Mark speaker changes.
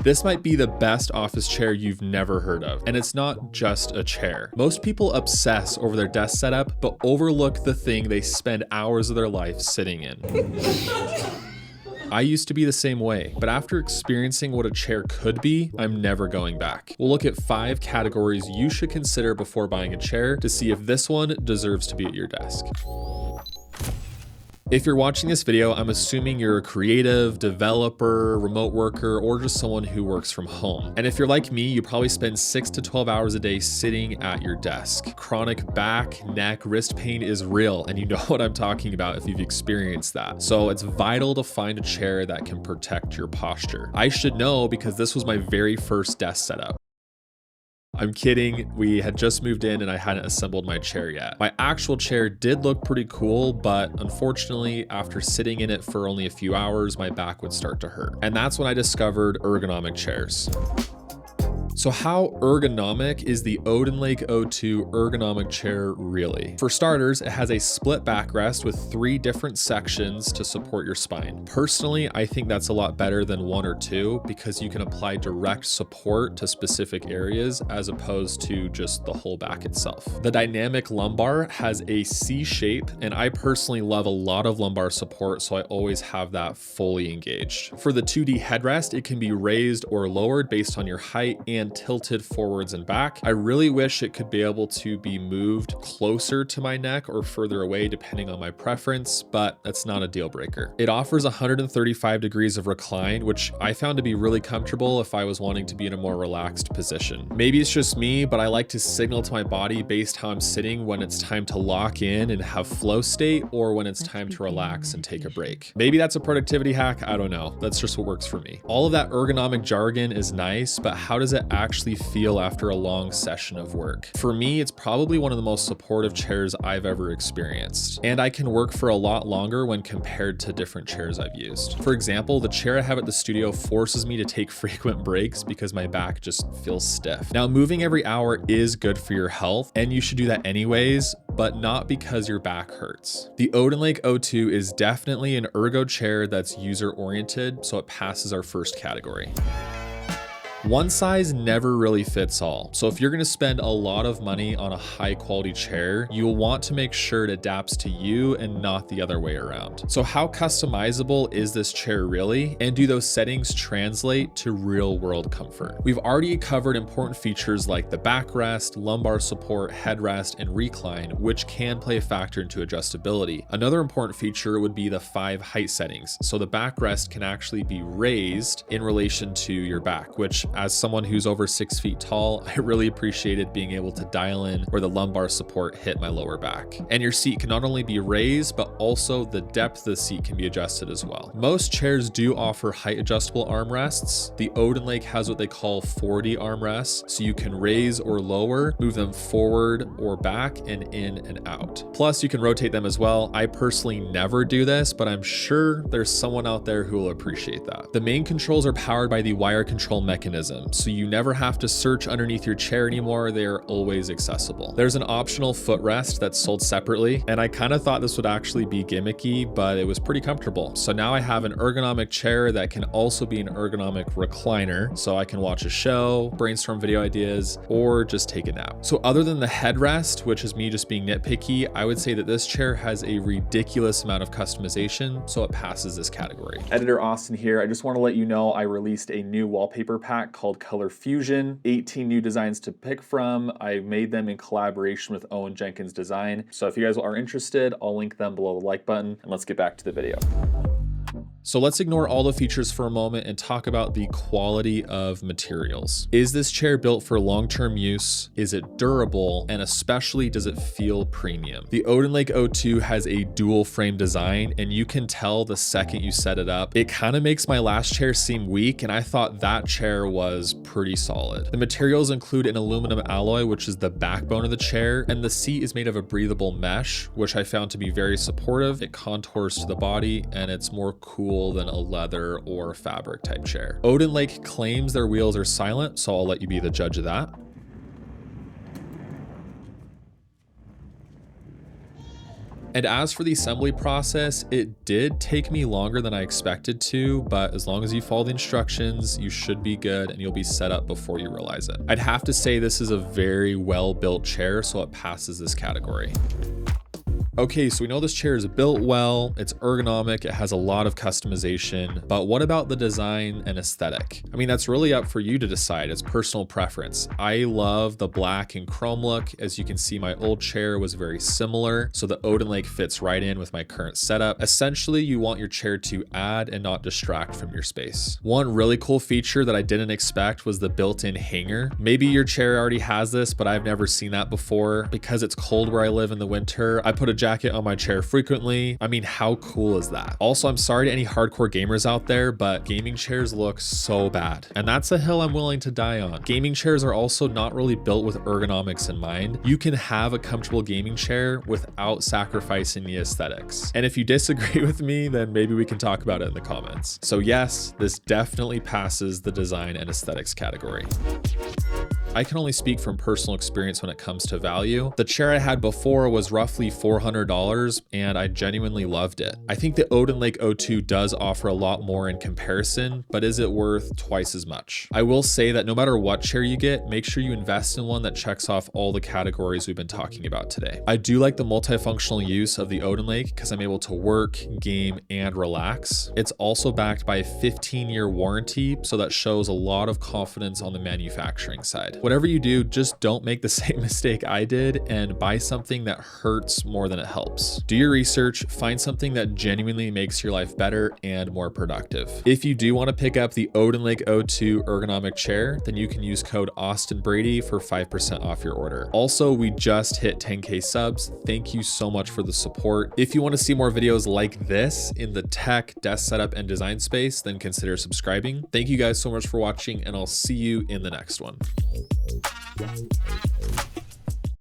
Speaker 1: This might be the best office chair you've never heard of, and it's not just a chair. Most people obsess over their desk setup, but overlook the thing they spend hours of their life sitting in. I used to be the same way, but after experiencing what a chair could be, I'm never going back. We'll look at 5 categories you should consider before buying a chair to see if this one deserves to be at your desk. If you're watching this video, I'm assuming you're a creative, developer, remote worker, or just someone who works from home. And if you're like me, you probably spend 6 to 12 hours a day sitting at your desk. Chronic back, neck, wrist pain is real, and you know what I'm talking about if you've experienced that. So it's vital to find a chair that can protect your posture. I should know because this was my very first desk setup. I'm kidding, we had just moved in and I hadn't assembled my chair yet. My actual chair did look pretty cool, but unfortunately, after sitting in it for only a few hours, my back would start to hurt. And that's when I discovered ergonomic chairs. So how ergonomic is the OdinLake O2 ergonomic chair really? For starters, it has a split backrest with 3 different sections to support your spine. Personally, I think that's a lot better than 1 or 2 because you can apply direct support to specific areas as opposed to just the whole back itself. The dynamic lumbar has a C shape, and I personally love a lot of lumbar support, so I always have that fully engaged. For the 2D headrest, it can be raised or lowered based on your height and tilted forwards and back. I really wish it could be able to be moved closer to my neck or further away depending on my preference, but that's not a deal breaker. It offers 135 degrees of recline, which I found to be really comfortable if I was wanting to be in a more relaxed position. Maybe it's just me, but I like to signal to my body based how I'm sitting when it's time to lock in and have flow state or when it's time to relax and take a break. Maybe that's a productivity hack, I don't know. That's just what works for me. All of that ergonomic jargon is nice, but how does it actually feel after a long session of work? For me, it's probably one of the most supportive chairs I've ever experienced, and I can work for a lot longer when compared to different chairs I've used. For example, the chair I have at the studio forces me to take frequent breaks because my back just feels stiff. Now, moving every hour is good for your health, and you should do that anyways, but not because your back hurts. The OdinLake O2 is definitely an ergo chair that's user-oriented, so it passes our first category. One size never really fits all. So if you're gonna spend a lot of money on a high quality chair, you'll want to make sure it adapts to you and not the other way around. So how customizable is this chair really? And do those settings translate to real world comfort? We've already covered important features like the backrest, lumbar support, headrest, and recline, which can play a factor into adjustability. Another important feature would be the 5 height settings. So the backrest can actually be raised in relation to your back, which as someone who's over 6 feet tall, I really appreciated being able to dial in where the lumbar support hit my lower back. And your seat can not only be raised, but also the depth of the seat can be adjusted as well. Most chairs do offer height adjustable armrests. The OdinLake has what they call 4D armrests, so you can raise or lower, move them forward or back and in and out. Plus you can rotate them as well. I personally never do this, but I'm sure there's someone out there who will appreciate that. The main controls are powered by the wire control mechanism, so you never have to search underneath your chair anymore. They are always accessible. There's an optional footrest that's sold separately, and I kind of thought this would actually be gimmicky, but it was pretty comfortable. So now I have an ergonomic chair that can also be an ergonomic recliner, so I can watch a show, brainstorm video ideas, or just take a nap. So other than the headrest, which is me just being nitpicky, I would say that this chair has a ridiculous amount of customization, so it passes this category. Editor Austin here. I just want to let you know I released a new wallpaper pack called Color Fusion, 18 new designs to pick from. I made them in collaboration with Owen Jenkins Design. So if you guys are interested, I'll link them below the like button, and let's get back to the video. So let's ignore all the features for a moment and talk about the quality of materials. Is this chair built for long-term use? Is it durable? And especially, does it feel premium? The OdinLake O2 has a dual frame design, and you can tell the second you set it up. It kind of makes my last chair seem weak, and I thought that chair was pretty solid. The materials include an aluminum alloy, which is the backbone of the chair, and the seat is made of a breathable mesh, which I found to be very supportive. It contours to the body, and it's more cool than a leather or fabric type chair. OdinLake claims their wheels are silent, so I'll let you be the judge of that. And as for the assembly process, it did take me longer than I expected to, but as long as you follow the instructions, you should be good and you'll be set up before you realize it. I'd have to say this is a very well-built chair, so it passes this category. Okay, so we know this chair is built well, it's ergonomic, it has a lot of customization, but what about the design and aesthetic? I mean, that's really up for you to decide. It's personal preference. I love the black and chrome look. As you can see, my old chair was very similar, so the OdinLake fits right in with my current setup. Essentially, you want your chair to add and not distract from your space. One really cool feature that I didn't expect was the built-in hanger. Maybe your chair already has this, but I've never seen that before. Because it's cold where I live in the winter, I put a jacket on my chair frequently. I mean, how cool is that? Also, I'm sorry to any hardcore gamers out there, but gaming chairs look so bad. And that's a hill I'm willing to die on. Gaming chairs are also not really built with ergonomics in mind. You can have a comfortable gaming chair without sacrificing the aesthetics. And if you disagree with me, then maybe we can talk about it in the comments. So yes, this definitely passes the design and aesthetics category. I can only speak from personal experience when it comes to value. The chair I had before was roughly $400 and I genuinely loved it. I think the OdinLake O2 does offer a lot more in comparison, but is it worth twice as much? I will say that no matter what chair you get, make sure you invest in one that checks off all the categories we've been talking about today. I do like the multifunctional use of the OdinLake because I'm able to work, game, and relax. It's also backed by a 15-year warranty, so that shows a lot of confidence on the manufacturing side. Whatever you do, just don't make the same mistake I did and buy something that hurts more than it helps. Do your research, find something that genuinely makes your life better and more productive. If you do want to pick up the OdinLake O2 ergonomic chair, then you can use code AustinBrady for 5% off your order. Also, we just hit 10K subs. Thank you so much for the support. If you want to see more videos like this in the tech, desk setup, and design space, then consider subscribing. Thank you guys so much for watching, and I'll see you in the next one.